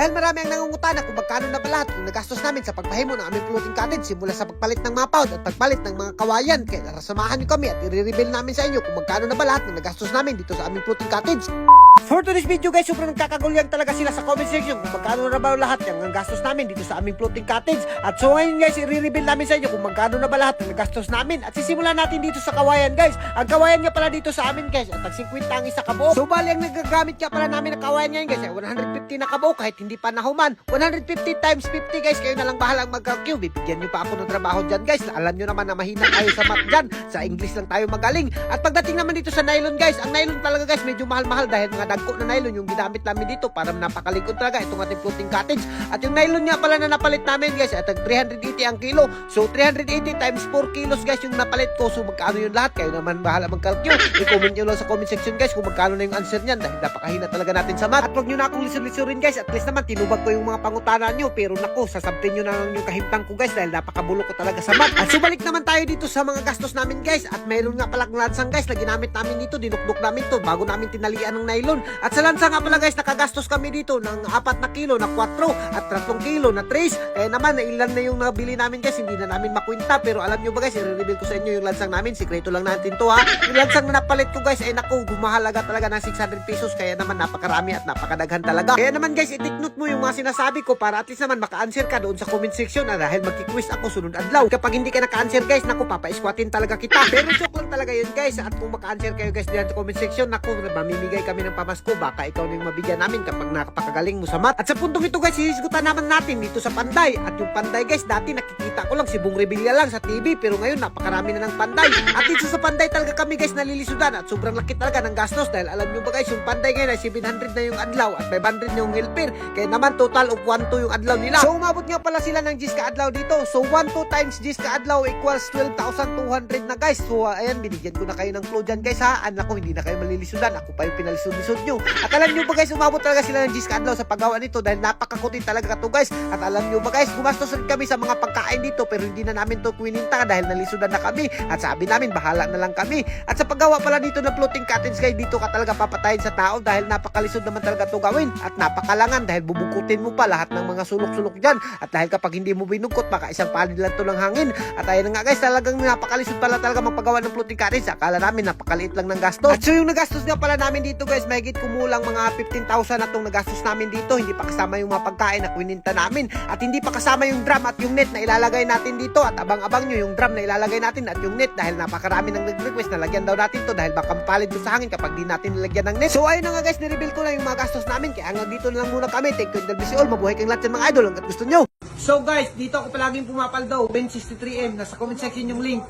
Dahil marami ang nangungutana kung magkano na ba lahat yung nagastos namin sa pagpahimo ng aming floating cottage simula sa pagpalit ng mga pound at pagpalit ng mga kawayan. Kaya samahan nyo kami at i-reveal namin sa inyo kung magkano na ba lahat ng nagastos namin dito sa aming floating cottage. For today's video guys, sobrang nagkakagulyang talaga sila sa comment section kung magkano na ba lahat yung gastos namin dito sa aming floating cottage. At so ngayon guys, i-reveal namin sa inyo kung magkano na ba lahat ng gastos namin. At sisimulan natin dito sa kawayan guys. Ang kawayan nga pala dito sa amin guys, at tag 50 ang isa kabuo. So bali ang nagagamit nga pala namin ng kawayan ngayon guys ay 150 na kabuo kahit hindi pa nahuman. 150 times 50 guys, kayo na lang bahalang mag-calculate. Bibigyan nyo pa ako ng trabaho dyan guys. Alam nyo naman na mahina tayo sa math dyan. Sa English lang tayo magaling. At pagdating naman dito sa nylon guys, ang nylon talaga guys medyo mahal-mahal dahil mga dagko na nylon yung ginamit namin dito para napakalikod talaga itong ating floating cottage. At yung nylon nga pala na napalit namin guys at 380 ang kilo. So 380 times 4 kilos guys yung napalit ko. So magkano yung lahat? Kayo naman bahala mag-calculate. I-comment nyo lang sa comment section guys kung magkano na yung answer niyan dahil napakahina talaga natin sa math. At wag nyo na akong lisur-lisurin guys. At least naman tinubag ko yung mga pangutana nyo. Pero naku, sasampin nyo na lang yung kahimtang ko guys dahil napakabulo ko talaga sa math. At subalik naman tayo dito sa mga gastos namin guys. At mayroon nga palang lansang guys na ginamit namin dito. Dinukdok namin to bago namin tinalian ng nylon. At sa lansa nga pala guys, nakagastos kami dito ng 4 na kilo na 4 at 3 kilo na 3. Kaya naman, ilan na yung nabili namin guys, hindi na namin makwinta. Pero alam nyo ba guys, i-reveal ko sa inyo yung lansang namin. Sikreto lang natin to ha. Yung lansang na napalit ko guys, ay naku, gumahalaga talaga ng 600 pesos. Kaya naman napakarami at napakadaghan talaga. Kaya naman guys, i-take note mo yung mga sinasabi ko para at least naman maka-answer ka doon sa comment section na dahil magki-quiz ako sunod adlaw. Kapag hindi ka naka-answer guys, naku, papa-squatin talaga kita. Pero joke lang talaga yun guys. At kung maka-answer kayo guys diyan sa comment section, naku, mamimigay kami ng pamasko. Baka ikaw na yung mabigyan namin kapag napakagaling mo sa math. At sa puntong ito guys, hihisgutan naman natin dito sa panday. At yung panday guys, dati nakikita ko lang si Bong Revilla lang sa TV, pero ngayon napakarami na ng panday. At dito sa panday talaga kami guys nalilisudan at sobrang laki talaga ng gastos dahil alam nyo ba guys, yung panday ngayon ay 700 na yung adlaw at 500 na yung helper. Kaya naman total of 1-2 yung adlaw nila. So umabot nga pala sila ng 10 ka adlaw dito. So 1-2 times 10 ka adlaw equals 12,200 na guys. So ayan, binigyan ko na kayo ng clue dyan guys ha. Anak ko, hindi na kayo malilisudan. Ako pa yung pinalisod-lisod nyo. At alam nyo ba guys, umabot talaga sila ng 10 ka adlaw sa paggawa nito dahil napakakutin talaga to guys. At alam nyo ba guys, gumastos rin kami sa mga pagkain dito pero hindi na namin to kwininta dahil nalisudan na kami. At sabi namin, bahala na lang kami. At sa paggawa pala dito ng floating cottage guys, dito ka talaga papatayin sa tao dahil napakalisod naman talaga to gawin. At napakalangan dahil bubukutin mo pa lahat ng mga sulok-sulok dyan. At dahil kapag hindi mo binugkot, baka isang palid lang to ng hangin. At ayun nga guys, talagang napakalisod pala talaga magpagawa ng floating cottage. Akala namin napakaliit lang ng gastos. At so yung nagastos nga pala namin dito guys, mahigit kumulang mga 15,000 na itong nagastos namin dito. Hindi pa kasama yung mga pagkain na kwininta namin. At hindi pa kasama yung drum at yung net na ilalagay natin dito. At abang-abang nyo yung drum na ilalagay natin at yung net dahil napakarami ng nag-request na lagyan daw natin to dahil baka mapalid sa hangin kapag di natin nilagyan ng net. So ayun na nga guys, nireveal ko na yung mga gastos namin. Kaya hanggang dito na lang muna kami. Thank you and God bless you all. Mabuhay kayong lahat yan mga idol hanggat gusto nyo. So guys, dito ako palaging pumapaldaw. Ben 63M. Nasa comment section yung link.